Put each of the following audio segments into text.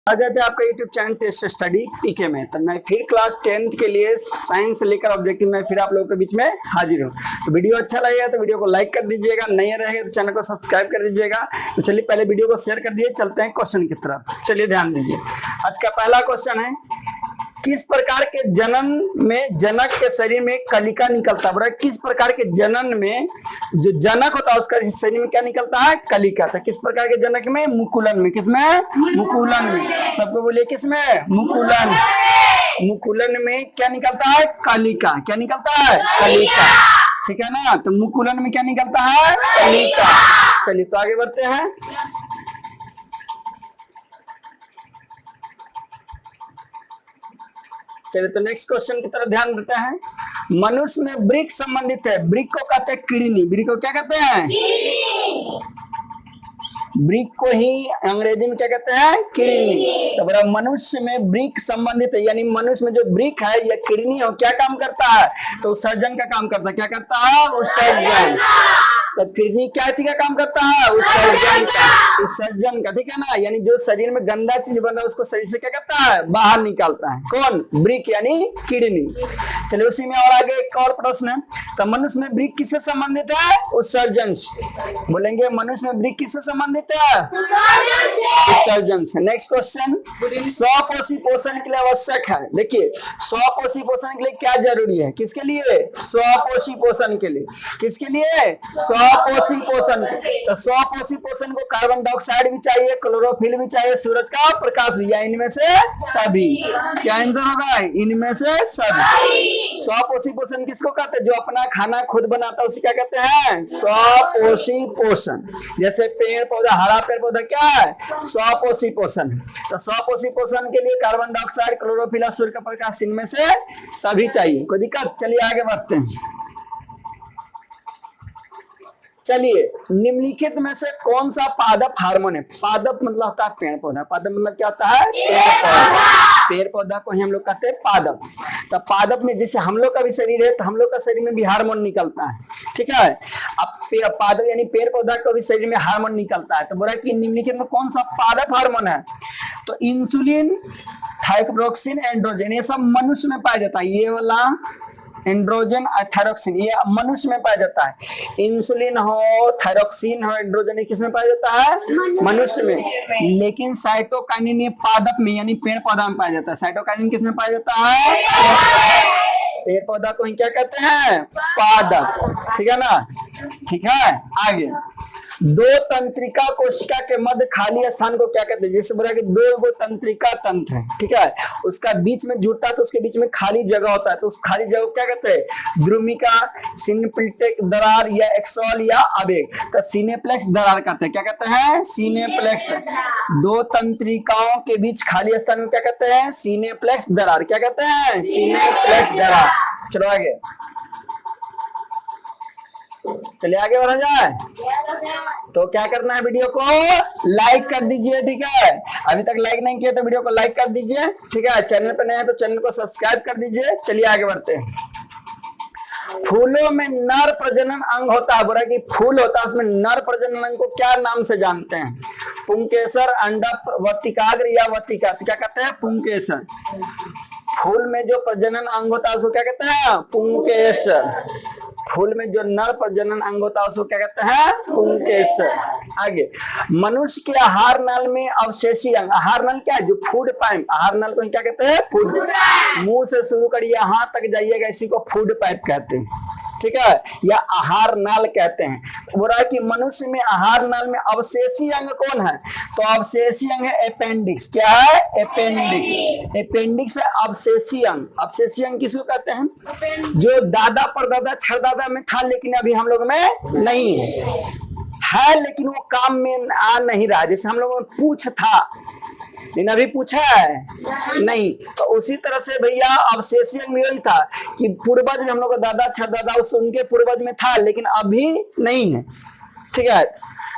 आ जाते हैं आपका यूट्यूब चैनल टेस्ट स्टडी पीके में। तो मैं फिर क्लास 10th के लिए साइंस से लेकर ऑब्जेक्टिव में फिर आप लोगों के बीच में हाजिर हूँ। तो वीडियो अच्छा लगेगा तो वीडियो को लाइक कर दीजिएगा, नहीं रहेगा तो चैनल को सब्सक्राइब कर दीजिएगा। तो चलिए पहले वीडियो को शेयर कर दिए, चलते हैं क्वेश्चन की तरफ। चलिए ध्यान दीजिए, आज का पहला क्वेश्चन है, किस प्रकार के जनन में जनक के शरीर में कलिका निकलता है? किस प्रकार के जनन में जो जनक होता है उसका शरीर में क्या निकलता है? कलिका। तो किस प्रकार के जनक में? मुकुलन में। किसमें? मुकुलन में। सबको बोलिए किसमें? मुकुलन। मुकुलन में क्या निकलता है? कलिका। क्या निकलता है? कलिका। ठीक है ना? तो मुकुलन में क्या निकलता है? कलिका। चलिए तो आगे बढ़ते हैं। चलिए तो नेक्स्ट क्वेश्चन की तरफ ध्यान देते हैं। मनुष्य में वृक्क संबंधित है, वृक्क को कहते हैं किडनी। वृक्क को क्या कहते हैं? वृक्क को ही अंग्रेजी में क्या कहते हैं? किडनी। तो बड़ा मनुष्य में वृक्क संबंधित है, यानी मनुष्य में जो वृक्क है या किडनी है, क्या काम करता है? तो उत्सर्जन का काम करता है। क्या करता है? उत्सर्जन। तो किडनी क्या चीज का काम करता है? उत्सर्जन का। उत्सर्जन का, ठीक है ना? यानी जो शरीर में गंदा चीज बन रहा है उसको शरीर से क्या करता है? बाहर निकालता है। कौन? वृक्क यानी किडनी। चलिए उसी में और आगे एक और प्रश्न है। तो मनुष्य में वृक्क किससे संबंधित है? उत्सर्जन से। बोलेंगे मनुष्य में वृक्क किससे संबंधित है? उत्सर्जन से। नेक्स्ट क्वेश्चन, स्वपोषी पोषण के लिए आवश्यक है। देखिए स्वपोषी पोषण के लिए क्या जरूरी है? किसके लिए? स्वपोषी पोषण के लिए। किसके लिए? स्वपोषी पोषण। तो स्वपोषी पोषण को कार्बन डाइऑक्साइड भी चाहिए, क्लोरोफिल भी चाहिए, सूरज का प्रकाश भी, या इनमें से सभी। क्या आंसर होगा? इनमें से सभी। स्वपोषी पोषण किसको कहते हैं? जो अपना खाना खुद बनाता है उसे क्या कहते हैं? स्वपोषी पोषण। जैसे पेड़ पौधा, हरा पेड़ पौधा क्या है? स्वपोषी पोषण। तो स्वपोषी पोषण के लिए कार्बन डाइऑक्साइड, क्लोरोफिल और सूर्य का प्रकाश, इनमें से सभी चाहिए। कोई दिक्कत? चलिए आगे बढ़ते हैं। चलिए निम्नलिखित में से कौन सा पादप हार्मोन है? पादप मतलब होता है पेड़ पौधा। पादप मतलब क्या होता है? पेड़ पौधा। पेड़ पौधा को ही हम लोग कहते हैं पादप। तो पादप में जैसे हम लोग का भी शरीर है तो हम लोग का शरीर में भी हार्मोन निकलता है, ठीक है? अब पादप यानी पेड़ पौधा को भी शरीर में हार्मोन निकलता है। तो बोला कि निम्नलिखित में कौन सा पादप हार्मोन है? तो इंसुलिन, थाइरोक्सिन, एंड्रोजन, ये सब मनुष्य में पाया जाता है। ये वाला एंड्रोजन, थायरोक्सिन, ये मनुष्य में पाया जाता है। इंसुलिन हो, थायरोक्सिन हो, एंड्रोजन, ये किस में पाया जाता है? मनुष्य में। लेकिन साइटोकाइनिन ये पादप में यानी पेड़ पौधा में पाया जाता है। साइटोकाइनिन किस में पाया जाता है? पेड़ पौधा को ही क्या कहते हैं? पादप। ठीक है ना? ठीक है। आगे, दो तंत्रिका कोशिका के मध्य खाली स्थान को क्या कहते हैं? जैसे बोला कि दो गो तंत्रिका तंत्र है, ठीक है? उसका बीच में जुड़ता है तो उसके बीच में खाली जगह होता है, तो उस खाली जगह को क्या कहते हैं? द्रुमिका, सिनेप्लेक्स दरार, या एक्सॉल, या आवेग। तो सिनेप्लेक्स दरार कहते हैं। क्या कहते हैं? सिनेप्लेक्स। दो तंत्रिकाओं के बीच खाली स्थान को क्या कहते हैं? सिनेप्लेक्स दरार। क्या कहते हैं? सिनेप्लेक्स दरार। चलो आगे, चलिए आगे बढ़ा जाए। तो क्या करना है? वीडियो को लाइक कर दीजिए, ठीक है? अभी तक लाइक नहीं किया तो वीडियो को लाइक कर दीजिए, ठीक है? चैनल पर नए हैं तो चैनल को सब्सक्राइब कर दीजिए। चलिए आगे बढ़ते हैं। फूलों में नर प्रजनन अंग होता है। बोला कि फूल होता है उसमें नर प्रजनन अंग को क्या नाम से जानते हैं? पुंकेसर, अंडक, वर्तिकाग्र, या वर्तिका। तो क्या कहते हैं? पुंकेसर। फूल में जो प्रजनन अंग होता है उसको क्या कहते हैं? पुंकेसर। फूल में जो नर प्रजनन अंग होता है उसको क्या कहते हैं? पुंकेसर। आगे, मनुष्य के आहार नल में अवशेषी अंग। आहार नल क्या है? जो फूड पाइप। आहार नल को क्या कहते हैं? फूड। मुंह से शुरू करिए यहाँ तक जाइएगा, इसी को फूड पाइप कहते हैं, ठीक है? या आहार नाल कहते हैं। तो बोल रहा है कि मनुष्य में आहार नाल में अवशेषी अंग कौन है? तो अवशेषी अंग है अपेंडिक्स। क्या है? अपेंडिक्स। अपेंडिक्स है अवशेषी अंग। अवशेषी अंग किसको कहते हैं? जो दादा परदादा छरदादा में था लेकिन अभी हम लोग में नहीं है, लेकिन वो काम में आ नहीं रहा। जैसे हम लोग में पूछ था लेकिन अभी पूछा है नहीं, तो उसी तरह से भैया अवशेषी अंग में यही था कि पूर्वज में हम लोग का दादा छरदादा उस उनके पूर्वज में था लेकिन अभी नहीं है, ठीक है?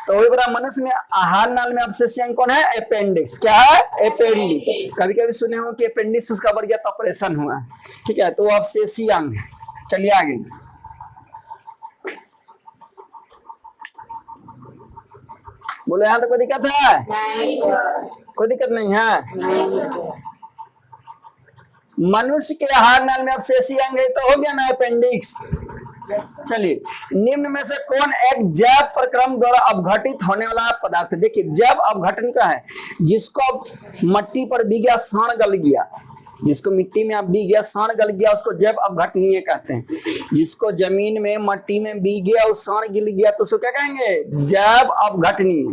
तो वही बड़ा मनुष्य में आहार नाल में अवशेषी अंग कौन है? अपेंडिक्स। क्या है? अपेंडिक्स। कभी कभी सुने हो कि अपेंडिक्स उसका बढ़ गया तो ऑपरेशन हुआ, ठीक है? तो अवशेषी अंग है। चलिए आगे, बोलो यहाँ तो कोई दिक्कत है? कोई दिक्कत नहीं है। मनुष्य के आहार नाल में अवशेषी अंग है तो हो गया ना अपेंडिक्स। चलिए, निम्न में से कौन एक जैव प्रक्रम द्वारा अपघटित होने वाला पदार्थ? देखिए, जैव अपघटन का है जिसको मट्टी पर भी गया, साण गल गया, जिसको मिट्टी में अब भी गया, साण गल गया, उसको जैव अपघटनीय कहते हैं। जिसको जमीन में मट्टी में भी गया, उस साण गिल गया, तो उसको क्या कहेंगे? जैव अपघटनीय।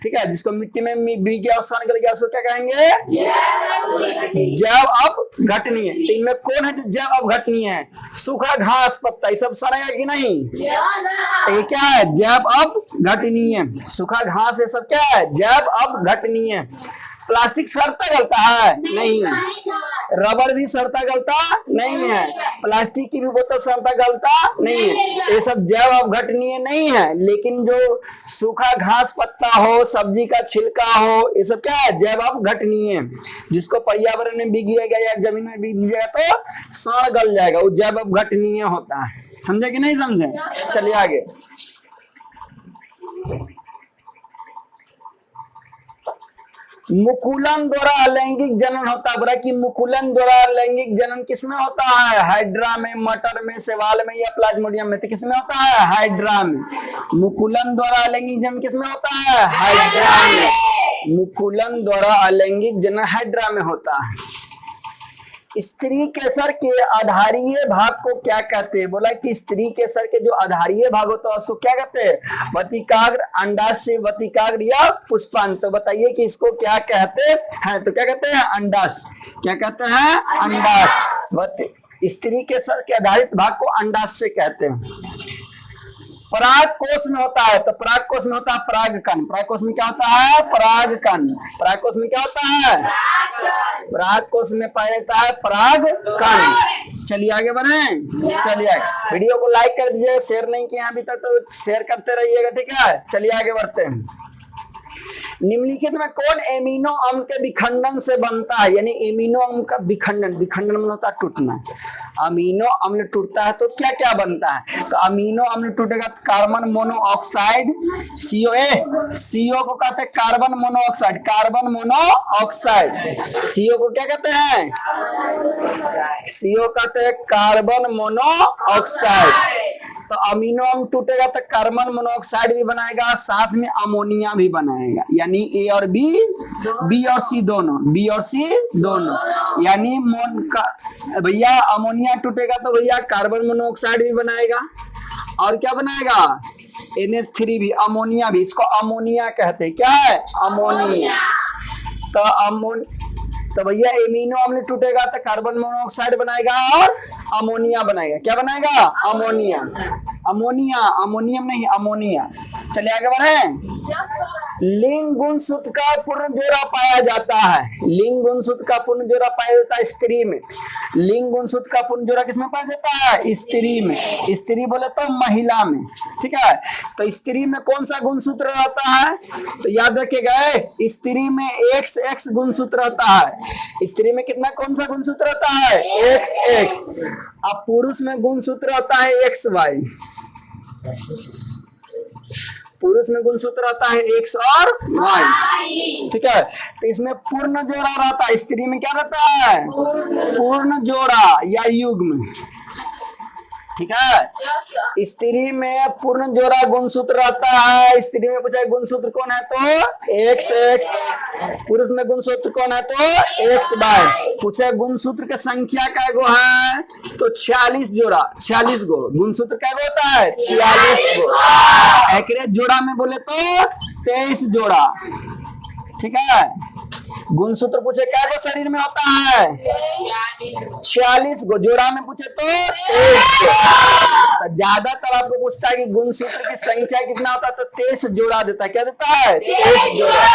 ठीक है, जिसको मिट्टी में भी गया, उस साण गल गया, उसको क्या कहेंगे? जैव अपघटनीय। तो इनमें कौन है जो जैव अपघटनीय है? सूखा घास, पत्ता, ये सब सड़ेगा कि नहीं? ये क्या है? जैव अपघटनीय। सूखा घास ये सब क्या है? जैव अपघटनीय। प्लास्टिक सड़ता गलता है? नहीं। रबर भी सड़ता गलता नहीं है। प्लास्टिक की भी बोतल सड़ता गलता नहीं है। ये सब जैव अपघटनीय नहीं है। लेकिन जो सूखा घास पत्ता हो, सब्जी का छिलका हो, ये सब क्या है? जैव अपघटनीय। जिसको पर्यावरण में बिगिएगा या जमीन में बिग जाएगा तो सड़ गल जाएगा, वो जैव अपघटनीय होता है। समझे कि नहीं समझे? चलिए आगे। मुकुलन द्वारा अलैंगिक जनन होता है। बोला कि मुकुलन द्वारा अलैंगिक जनन किसमें होता है? हाइड्रा में, मटर में, शैवाल में या प्लाज्मोडियम में? तो किसमें होता है? हाइड्रा में। मुकुलन द्वारा अलैंगिक जनन किसमें होता है? हाइड्रा में। मुकुलन द्वारा अलैंगिक जनन हाइड्रा में होता है। स्त्री केसर के आधारीय भाग को क्या कहते हैं? बोला कि स्त्री केसर के जो आधारीय भाग होता है उसको क्या कहते हैं? वतिकाग्र, अंडाशय, वतिकाग्र या पुष्पांग। तो बताइए कि इसको क्या कहते हैं? तो क्या कहते हैं? अंडाशय। क्या कहते हैं? अंडाशय। स्त्री केसर के आधारित भाग को अंडाशय कहते हैं। पराग कोश में होता है, तो पराग कोश में होता है परागकण। पराग कोश में क्या होता है? परागकण। पराग कोश में क्या होता है? पराग कोश में पाया जाता है परागकण। चलिए आगे बढ़े। चलिए आगे। वीडियो को लाइक कर दीजिए, शेयर नहीं किया अभी तक तो शेयर करते रहिएगा, ठीक है। चलिए आगे बढ़ते हैं। निम्नलिखित में कौन एमिनो अम्ल के विखंडन से बनता है? यानी एमिनो अम्ल का विखंडन, विखंडन मतलब होता है टूटना। अमीनो अम्ल टूटता है तो क्या क्या बनता है? तो अमीनो अम्ल टूटेगा तो कार्बन मोनोऑक्साइड, सीओ। सीओ को कहते हैं carbon monoxide. Carbon monoxide. CO को क्या कहते हैं? सीओ कहते हैं कार्बन मोनोऑक्साइड। तो अमीनो अम्ल टूटेगा तो कार्बन मोनोऑक्साइड भी बनाएगा, साथ में अमोनिया भी बनाएगा। यानी ए और बी, बी और सी दोनों, बी और सी दोनों। यानी भैया अमोनिया टूटेगा तो भैया कार्बन मोनोऑक्साइड भी बनाएगा और क्या बनाएगा? NH3 भी, अमोनिया भी। इसको अमोनिया कहते हैं। क्या है? अमोनिया। तो भैया एमिनो अम्ल टूटेगा तो कार्बन मोनोऑक्साइड बनाएगा और अमोनिया बनाएगा। क्या बनाएगा? अमोनिया। अमोनिया, अमोनियम नहीं, अमोनिया। चलिए आगे बढ़े। लिंग गुणसूत्र का पूर्ण जोड़ा पाया जाता है। लिंग गुणसूत्र का पूर्ण जोड़ा पाया जाता है स्त्री में। लिंग गुणसूत्र का पूर्ण जोड़ा किसमें पाया जाता है? स्त्री में। स्त्री बोले तो महिला में, ठीक है। तो स्त्री में कौन सा गुणसूत्र रहता है? तो याद रखिएगा, स्त्री में XX गुणसूत्र रहता है। स्त्री में कितना, कौन सा गुणसूत्र रहता है? XX। अब पुरुष में गुणसूत्र रहता है XY। पुरुष में गुणसूत्र रहता है X और Y, ठीक है। तो इसमें पूर्ण जोड़ा रहता है। स्त्री में क्या रहता है? पूर्ण जोड़ा या युग्म, ठीक है। स्त्री में पूर्ण जोड़ा गुणसूत्र रहता है। स्त्री में पूछा गुणसूत्र कौन है तो XX। पुरुष में गुणसूत्र कौन है तो XY। पूछे गुणसूत्र की संख्या क्या गो है तो 46 जोड़ा, 46 गो गुणसूत्र क्या होता है? 46 गो। एक जोड़ा में बोले तो 23 जोड़ा, ठीक है। गुणसूत्र पूछे क्या गो शरीर में होता है? 46 गो। जोड़ा में पूछे तो 23 गो। ज्यादातर आपको पूछता है कि गुणसूत्र की संख्या कितना होता है तो 23 जोड़ा देता है। क्या देता है? 23 जोड़ा।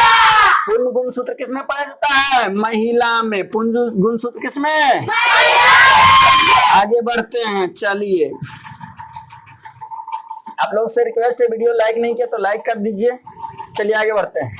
पूर्ण गुणसूत्र किसमें पाया जाता है? महिला में। पूर्ण गुणसूत्र किसमें? आगे बढ़ते हैं। चलिए, आप लोग से रिक्वेस्ट है, वीडियो लाइक नहीं किया तो लाइक कर दीजिए। चलिए आगे बढ़ते हैं।